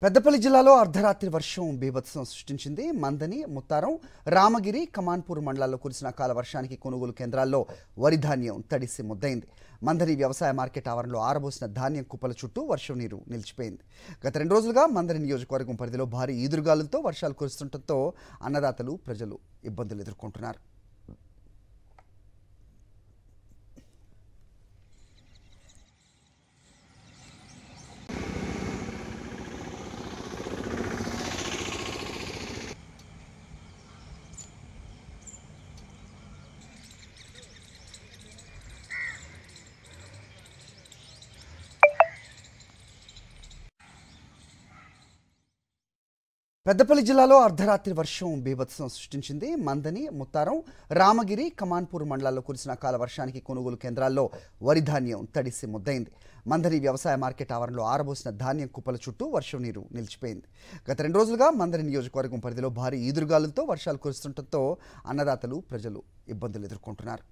పెద్దపల్లి జిల్లాలో అర్ధరాత్రి వర్షం బీభత్సం సృష్టించింది. మందని, ముత్తారం, రామగిరి, కమాన్పూర్ మండలాల్లో కురిసిన అకాల వర్షానికి కొనుగోలు కేంద్రాల్లో వరి ధాన్యం తడిసి ముద్దయింది. మందని వ్యవసాయ మార్కెట్ ఆవరణలో ఆరబోసిన ధాన్యం కుప్పల చుట్టూ వర్షం నీరు నిలిచిపోయింది. గత 2 రోజులుగా మందని నియోజకవర్గం పరిధిలో భారీ ఈదురుగాలులతో వర్షాలు కురుస్తుండటంతో అన్నదాతలు, ప్రజలు ఇబ్బందులు ఎదుర్కొంటున్నారు. పెద్దపల్లి జిల్లాలో అర్ధరాత్రి వర్షం బీభత్సం సృష్టించింది. మందని, ముత్తారం, రామగిరి, కమాన్పూర్ మండలాల్లో కురిసిన అకాల వర్షానికి కొనుగోలు కేంద్రాల్లో వరి ధాన్యం తడిసి ముద్దయింది. మందని వ్యవసాయ మార్కెట్ ఆవరణలో ఆరబోసిన ధాన్యం కుప్పల చుట్టూ వర్షం నీరు నిలిచిపోయింది. గత 2 రోజులుగా మందని నియోజకవర్గం పరిధిలో భారీ ఈదురుగాలులతో వర్షాలు కురుస్తుండటంతో అన్నదాతలు, ప్రజలు ఇబ్బందులు ఎదుర్కొంటున్నారు.